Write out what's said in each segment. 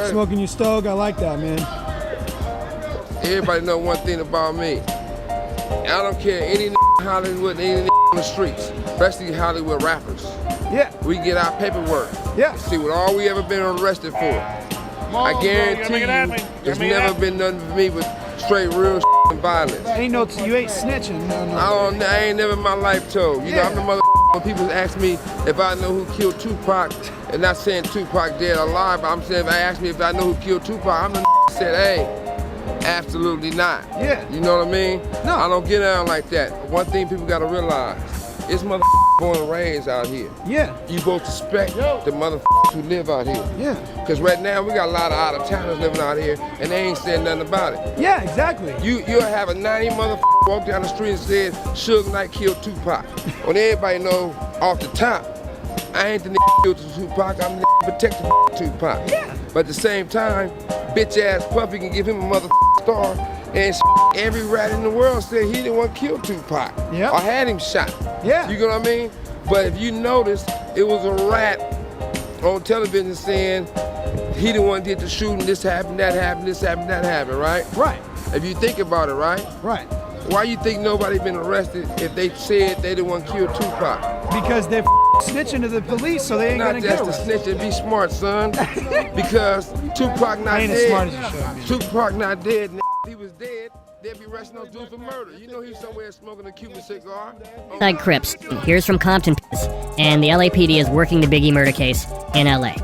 Smoking your stove, I like that, man. Everybody know one thing about me. I don't care any Hollywood, any on the streets, especially Hollywood rappers. Yeah. We get our paperwork. Yeah. See what all we ever been arrested for. I guarantee you, there's never been nothing for me but straight real and violence. You ain't snitching. No. I ain't never in my life told. You know, I'm the mother when people ask me if I know who killed Tupac, and not saying Tupac dead or alive, but I'm saying if they ask me if I know who killed Tupac, I'm the said, hey, absolutely not. Yeah. You know what I mean? No. I don't get down like that. One thing people gotta realize, it's mother born and raised out here. Yeah. You both respect the mother who live out here. Yeah. Because right now we got a lot of out-of-towners living out here, and they ain't saying nothing about it. Yeah, exactly. You'll have a 90 mother walk down the street and said Suge Knight killed Tupac. When everybody know off the top, I ain't the killed Tupac, I'm the protecting Tupac. Yeah. But at the same time, bitch ass Puffy can give him a mother star, and every rat in the world said he didn't want to kill Tupac. Yep. Or had him shot. Yeah. You know what I mean? But if you notice, it was a rat on television saying he didn't want to get the shooting, this happened, that happened, this happened, that happened, right? Right. If you think about it, right? Right. Why you think nobody been arrested if they said they didn't want to kill Tupac? Because they're snitching to the police, so they ain't Not gonna get just arrested. to snitch and be smart, son. Because Tupac not ain't dead. as smart as you should be. Tupac not dead. If he was dead, they'd be arresting those dudes for murder. You know he's somewhere smoking a Cuban cigar. Side Crips. Here's from Compton, and the LAPD is working the Biggie murder case in LA.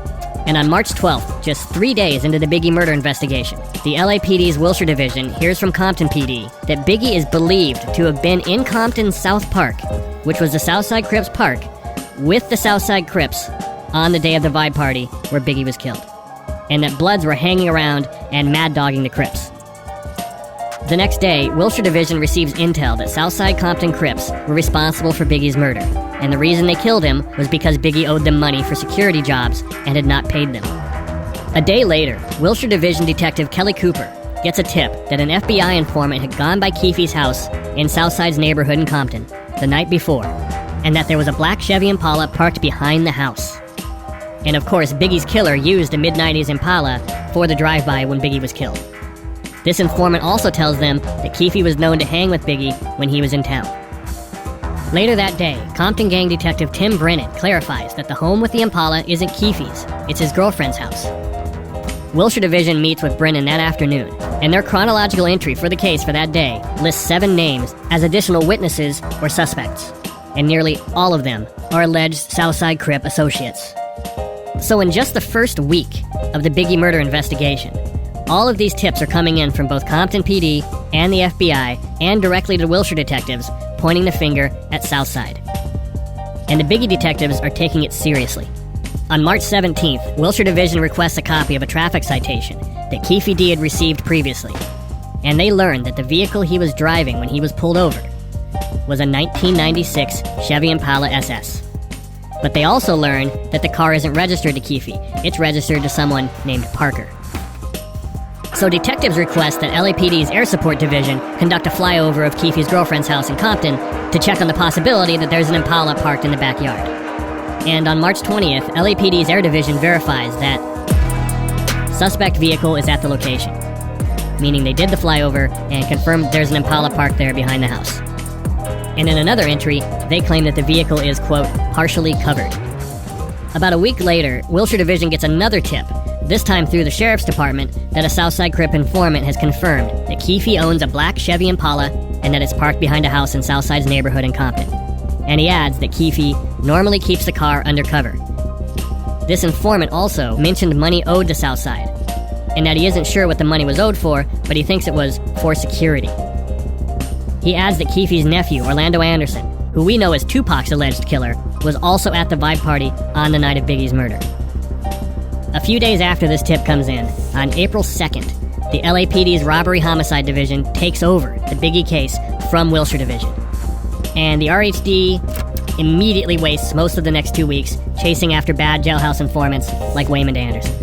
And on March 12th, just 3 days into the Biggie murder investigation, the LAPD's Wilshire Division hears from Compton PD that Biggie is believed to have been in Compton's South Park, which was the Southside Crips Park, with the Southside Crips on the day of the vibe party where Biggie was killed, and that Bloods were hanging around and mad-dogging the Crips. The next day, Wilshire Division receives intel that Southside Compton Crips were responsible for Biggie's murder, and the reason they killed him was because Biggie owed them money for security jobs and had not paid them. A day later, Wilshire Division Detective Kelly Cooper gets a tip that an FBI informant had gone by Keefe's house in Southside's neighborhood in Compton the night before, and that there was a black Chevy Impala parked behind the house. And of course, Biggie's killer used a mid-90s Impala for the drive-by when Biggie was killed. This informant also tells them that Keefe was known to hang with Biggie when he was in town. Later that day, Compton gang detective Tim Brennan clarifies that the home with the Impala isn't Keefe's, it's his girlfriend's house. Wilshire Division meets with Brennan that afternoon, and their chronological entry for the case for that day lists 7 names as additional witnesses or suspects, and nearly all of them are alleged Southside Crip associates. So in just the first week of the Biggie murder investigation, all of these tips are coming in from both Compton PD and the FBI and directly to Wilshire detectives, pointing the finger at Southside. And the Biggie detectives are taking it seriously. On March 17th, Wilshire Division requests a copy of a traffic citation that Keefe D had received previously, and they learned that the vehicle he was driving when he was pulled over was a 1996 Chevy Impala SS. But they also learned that the car isn't registered to Keefe, it's registered to someone named Parker. So detectives request that LAPD's Air Support Division conduct a flyover of Keefe's girlfriend's house in Compton to check on the possibility that there's an Impala parked in the backyard. And on March 20th, LAPD's Air Division verifies that suspect vehicle is at the location, meaning they did the flyover and confirmed there's an Impala parked there behind the house. And in another entry, they claim that the vehicle is, quote, partially covered. About a week later, Wilshire Division gets another tip, this time through the Sheriff's Department, that a Southside Crip informant has confirmed that Keefe owns a black Chevy Impala and that it's parked behind a house in Southside's neighborhood in Compton. And he adds that Keefe normally keeps the car undercover. This informant also mentioned money owed to Southside, and that he isn't sure what the money was owed for, but he thinks it was for security. He adds that Keefe's nephew, Orlando Anderson, who we know as Tupac's alleged killer, was also at the vibe party on the night of Biggie's murder. A few days after this tip comes in, on April 2nd, the LAPD's Robbery Homicide Division takes over the Biggie case from Wilshire Division. And the RHD immediately wastes most of the next 2 weeks chasing after bad jailhouse informants like Waymond Anderson.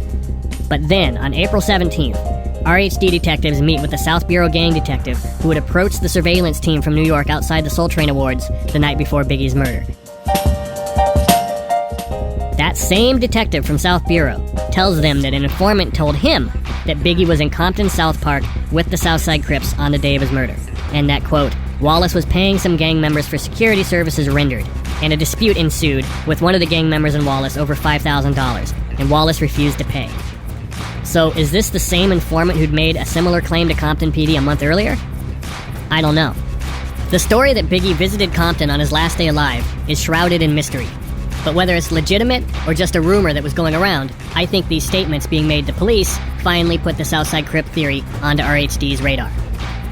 But then, on April 17th, RHD detectives meet with the South Bureau gang detective who had approached the surveillance team from New York outside the Soul Train Awards the night before Biggie's murder. That same detective from South Bureau tells them that an informant told him that Biggie was in Compton South Park with the Southside Crips on the day of his murder, and that, quote, Wallace was paying some gang members for security services rendered, and a dispute ensued with one of the gang members and Wallace over $5,000, and Wallace refused to pay. So, is this the same informant who'd made a similar claim to Compton PD a month earlier? I don't know. The story that Biggie visited Compton on his last day alive is shrouded in mystery. But whether it's legitimate or just a rumor that was going around, I think these statements being made to police finally put the Southside Crip theory onto RHD's radar.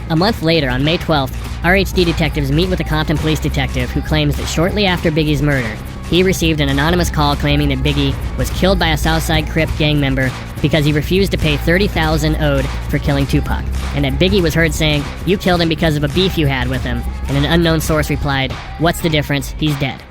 A month later, on May 12th, RHD detectives meet with a Compton police detective who claims that shortly after Biggie's murder, he received an anonymous call claiming that Biggie was killed by a Southside Crip gang member because he refused to pay $30,000 owed for killing Tupac, and that Biggie was heard saying, "You killed him because of a beef you had with him," and an unknown source replied, "What's the difference? He's dead."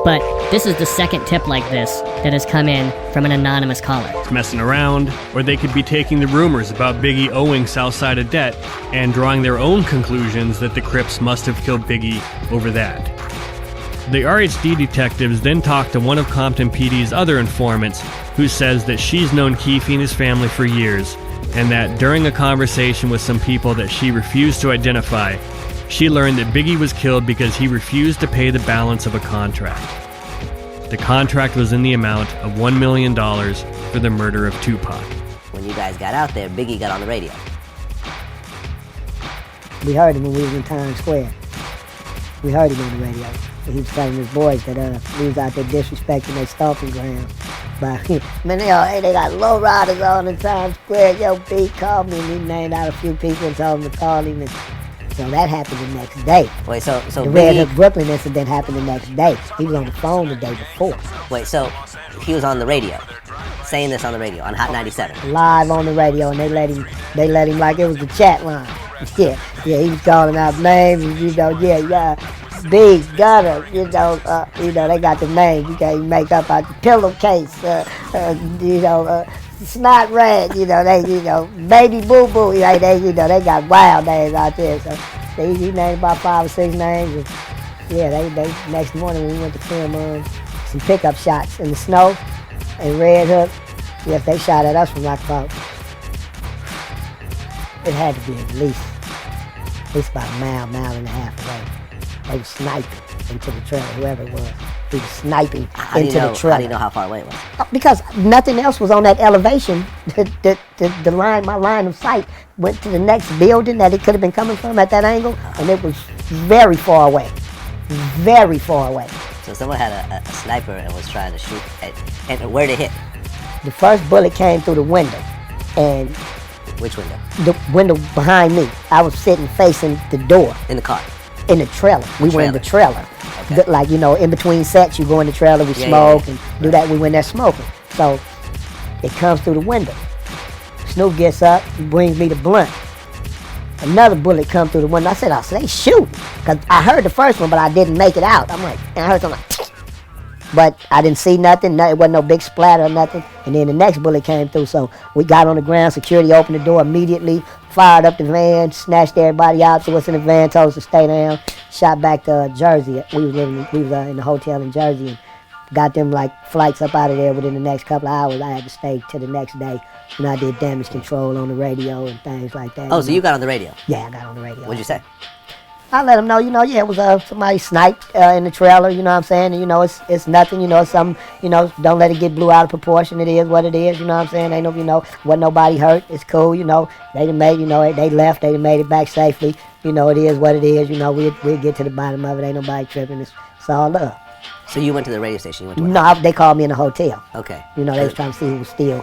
But this is the second tip like this that has come in from an anonymous caller. Messing around, or they could be taking the rumors about Biggie owing Southside a debt and drawing their own conclusions that the Crips must have killed Biggie over that. The RHD detectives then talk to one of Compton PD's other informants, who says that she's known Keefe and his family for years, and that during a conversation with some people that she refused to identify, she learned that Biggie was killed because he refused to pay the balance of a contract. The contract was in the amount of $1 million for the murder of Tupac. When you guys got out there, Biggie got on the radio. We heard him when we was in Times Square. We heard him on the radio. He was telling his boys that we was out there disrespecting their stomping ground. But, man, they got low riders on in Times Square. Yo, B called me, and he named out a few people and told them to call him. And so that happened the next day. Wait, so the Biggie... Red Hook Brooklyn incident happened the next day. He was on the phone the day before. Wait, so he was on the radio, saying this on the radio, on Hot 97. Live on the radio, and they let him like it was the chat line. Yeah, he was calling out names, B, Gutter, they got the names. You can't make up out the pillowcase, Snot Rag, Baby Boo Boo, they got wild names out there. So he named about 5 or 6 names. And, they next morning when we went to film some pickup shots in the snow and Red Hook. Yes, they shot at us from like about, it had to be at least about a mile and a half away. They were sniping into the trailer, whoever it was. He was sniping into the trailer. How do you know how far away it was? Because nothing else was on that elevation. My line of sight went to the next building that it could have been coming from at that angle, and it was very far away. Very far away. So someone had a sniper and was trying to shoot, and where did it hit? The first bullet came through the window, and... Which window? The window behind me. I was sitting facing the door. In the car? In the trailer. We were in the trailer. Okay. Like, in between sets, you go in the trailer, we smoke and do that. We went there smoking. So it comes through the window. Snoop gets up, brings me the blunt. Another bullet comes through the window. I said, they shooting. Because I heard the first one, but I didn't make it out. And I heard something like, but I didn't see nothing. It wasn't no big splatter or nothing. And then the next bullet came through. So we got on the ground. Security opened the door immediately, fired up the van, snatched everybody out. So what's in the van, told us to stay down. Shot back to Jersey. We was in the hotel in Jersey and got them like flights up out of there within the next couple of hours. I had to stay till the next day when I did damage control on the radio and things like that. Oh, so you got on the radio? Yeah, I got on the radio. What'd you say? I let them know, it was somebody sniped in the trailer, you know what I'm saying? And, it's nothing, something, don't let it get blew out of proportion. It is what it is, you know what I'm saying? Ain't no, wasn't nobody hurt. It's cool, they done made, they left, they done made it back safely. It is what it is, we'll get to the bottom of it. Ain't nobody tripping. It's all love. So you went to the radio station? You went to work? No, they called me in the hotel. Okay. They was trying to see who was still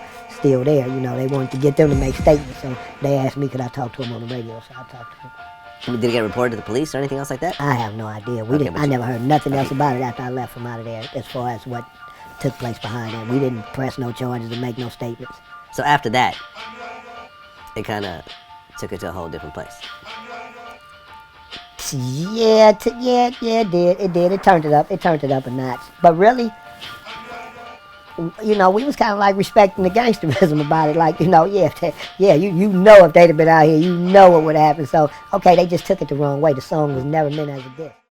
there. They wanted to get them to make statements. So they asked me could I talk to them on the radio, so I talked to them. Did it get reported to the police or anything else like that? I have no idea. I never heard nothing else about it after I left from out of there as far as what took place behind that. We didn't press no charges and make no statements. So after that, it kind of took it to a whole different place. Yeah, it did. It did. It turned it up. It turned it up a notch. But really, we was kind of like respecting the gangsterism about it. Like, you know if they'd have been out here, what would happen. So, okay, they just took it the wrong way. The song was never meant as a diss.